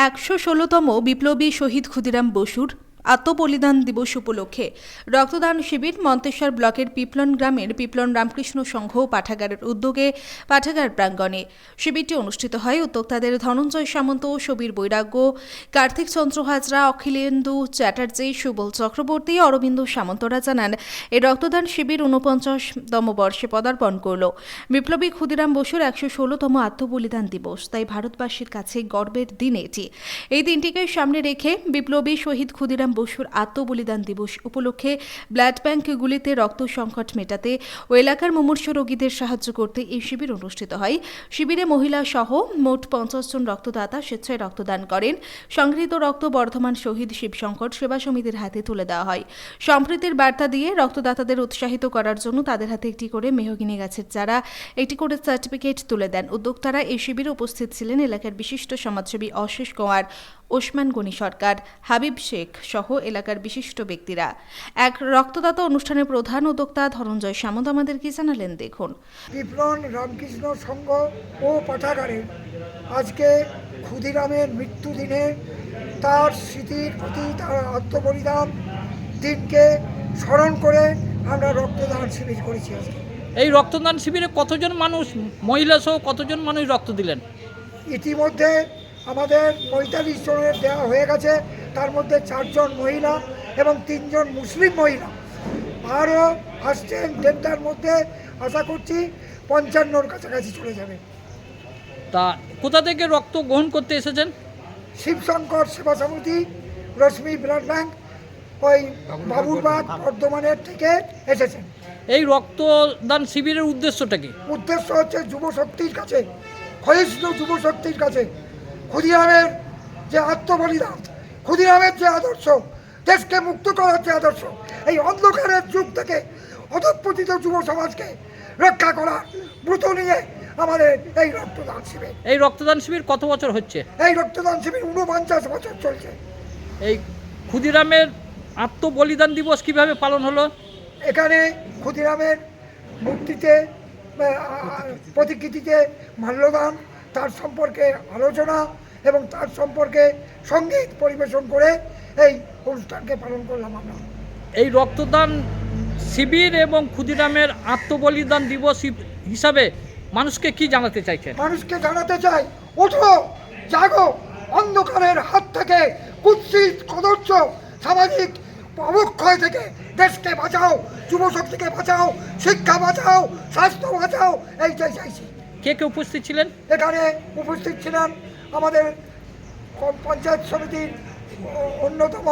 ১১৬তম বিপ্লবী শহীদ ক্ষুদিরাম বসুর আত্মবলিদান দিবস উপলক্ষে রক্তদান শিবির মন্তেশ্বর ব্লকের পিপলন গ্রামের পিপলন রামকৃষ্ণ সংঘ ও পাঠাগারের উদ্যোগে পাঠাগার প্রাঙ্গণে। শিবিরটি অনুষ্ঠিত হয় উদ্যোক্তাদের ধনঞ্জয় সামন্ত, সবীর বৈরাগ্য, কার্তিক চন্দ্র হাজরা, অখিলেন্দু চ্যাটার্জি, সুবল চক্রবর্তী, অরবিন্দ সামন্তরা জানান এই রক্তদান শিবির ৪৯তম বর্ষে পদার্পণ করল। বিপ্লবী ক্ষুদিরাম বসুর ১১৬তম আত্মবলিদান দিবস, তাই ভারতবাসীর কাছে গর্বের দিন এটি। এই দিনটিকে সামনে রেখে বিপ্লবী শহীদ ক্ষুদিরাম বসুর আত্মবলিদান দিবস উপলক্ষে ব্লাড ব্যাংকগুলিতে রক্ত সংকট মেটাতে ও এলাকার মুমূর্ষু রোগীদের সাহায্য করতে এই শিবির অনুষ্ঠিত হয়। শিবিরে মহিলা সহ মোট ৫০ জন রক্তদাতা স্বেচ্ছায় রক্তদান করেন। সংগৃহীত রক্ত বর্ধমান শহীদ শিবশঙ্কর সেবা সমিতির হাতে তুলে দেওয়া হয়। সম্প্রীতির বার্তা দিয়ে রক্তদাতাদের উৎসাহিত করার জন্য তাদের হাতে একটি করে মেহগিনি গাছের চারা, একটি করে সার্টিফিকেট তুলে দেন উদ্যোক্তারা। এই শিবিরে উপস্থিত ছিলেন এলাকার বিশিষ্ট সমাজসেবী অশেষ কুমার, ওসমান গনি সরকার, হাবিব শেখ সহ এলাকার বিশিষ্ট ব্যক্তিরা। এক রক্তদাতা অনুষ্ঠানের প্রধান উদ্যোক্তা ধনঞ্জয় সামন্ত আমাদের কি জানালেন দেখুন। পিপলন রামকৃষ্ণ সংঘ ও পাঠাগারে আজকে ক্ষুদিরামের মৃত্যু দিনে তার স্মৃতির প্রতি তার আত্মবলিদান দিনকে স্মরণ করে আমরা রক্তদান শিবির করেছি। এই রক্তদান শিবিরে কতজন মানুষ, মহিলা সহ কতজন মানুষ রক্ত দিলেন? ইতিমধ্যে আমাদের ৪৫ জনের দেওয়া হয়ে গেছে, তার মধ্যে ৪ জন মহিলা এবং ৩ জন মুসলিম মহিলা। আরও আসছেন দেড়টার মধ্যে, আশা করছি ৫৫-র কাছাকাছি চলে যাবে। তা কোথা থেকে রক্ত গ্রহণ করতে এসেছেন? শিবশঙ্কর সেবা সমিতি, রশ্মি ব্লাড ব্যাংক, ওই বাবুরবাগ বর্ধমানের থেকে এসেছেন। এই রক্তদান শিবিরের উদ্দেশ্যটা কি? উদ্দেশ্য হচ্ছে যুবশক্তির কাছে, ক্ষয়িষ্ণু যুবশক্তির কাছে ক্ষুদিরামের যে আত্মবলিদান, ক্ষুদিরামের যে আদর্শ, দেশকে মুক্ত করার যে আদর্শ, এই অন্ধকারের যুগ থেকে অধঃপতিত যুব সমাজকে রক্ষা করার ব্রত নিয়ে আমাদের এই রক্তদান শিবির। এই রক্তদান শিবির কত বছর হচ্ছে? এই রক্তদান শিবির ৪৯ বছর চলছে। এই ক্ষুদিরামের আত্মবলিদান দিবস কিভাবে পালন হলো? এখানে ক্ষুদিরামের মূর্তিতে প্রতিকৃতিতে মাল্যদান, তার সম্পর্কে আলোচনা এবং তার সম্পর্কে সঙ্গীত পরিবেশন করে এই অনুষ্ঠানকে পালন করলাম আমরা। এই রক্তদান শিবির এবং ক্ষুদিরামের আত্মবলিদান দিবস হিসাবে মানুষকে কি জানাতে চাইছেন? মানুষকে জানাতে চাই, ওঠো, জাগো, অন্ধকারের হাত থেকে, কুৎসিত কদর্য সামাজিক অবক্ষয় থেকে দেশকে বাঁচাও, যুবশক্তিকে বাঁচাও, শিক্ষা বাঁচাও, স্বাস্থ্য বাঁচাও, এইটাই চাইছি। কে কে উপস্থিত ছিলেন? এখানে উপস্থিত ছিলেন আমাদের পঞ্চায়েত সমিতির অন্যতম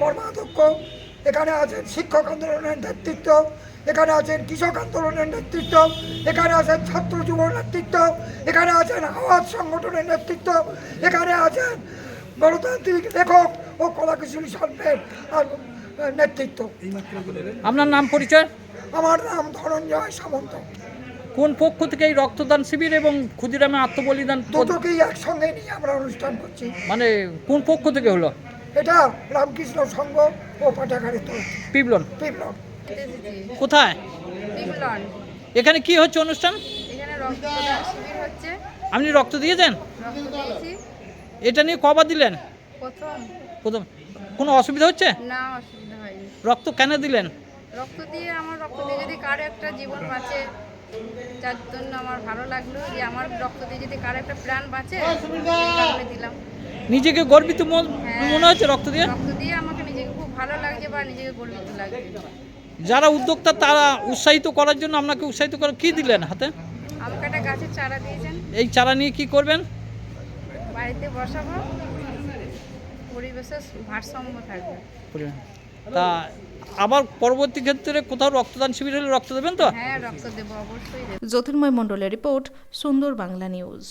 কর্মাধ্যক্ষ, এখানে আছেন শিক্ষক আন্দোলনের নেতৃত্ব, এখানে আছেন কৃষক আন্দোলনের নেতৃত্ব, এখানে আছেন ছাত্র যুব নেতৃত্ব, এখানে আছেন আওয়াজ সংগঠনের নেতৃত্ব, এখানে আছেন গণতান্ত্রিক লেখক ও কলাকুশলী শিল্পের নেতৃত্ব। আপনার নাম পরিচয়? আমার নাম ধনঞ্জয় সামন্ত। কোন পক্ষ থেকে এই রক্তদান শিবির এবং ক্ষুদিরামের আত্মবলিদান? দুটোকেই একসঙ্গে নিয়ে আমরা অনুষ্ঠান করছি। মানে কোন পক্ষ থেকে হলো? এটা রামকৃষ্ণ সংঘ ও পাঠাগারের তরফ। পিপলন? পিপলন। কোথায়? পিপলন। এখানে কি হচ্ছে অনুষ্ঠান? এখানে রক্তদান শিবির হচ্ছে। আপনি রক্ত দিয়েছেন? রক্ত দিয়েছি। এটা নিয়ে কবার দিলেন? প্রথম। কোনো অসুবিধা হচ্ছে? না, অসুবিধা হয়নি। রক্ত কেন দিলেন? রক্ত দিয়ে যদি কারো একটা জীবন বাঁচে, যার জন্য আমার ভালো লাগলো যে আমার রক্ত দিয়ে যদি কারো একটা প্রাণ বাঁচে, সেই কারণে দিলাম। নিজেকে গর্বিত মনে হচ্ছে রক্ত দিয়ে? রক্ত দিয়ে আমাকে নিজেকে খুব ভালো লাগছে বা নিজেকে গর্বিত লাগছে। যারা উদ্যোক্তা তারা উৎসাহিত করার জন্য আপনাকে উৎসাহিত করে কি দিলেন হাতে? আমাকে একটা গাছের চারা দিয়েছেন। এই চারা নিয়ে কি করবেন? বাড়িতে বসাবো, পরিবেশের ভারসাম্য থাকবে। তা আবার পরবর্তী ক্ষেত্রে কোথাও রক্তদান শিবির হলে রক্ত দেবেন তো? হ্যাঁ, রক্ত দেবো, অবশ্যই দেবো। জ্যোতির্ময় মণ্ডলের রিপোর্ট, সুন্দর বাংলা নিউজ।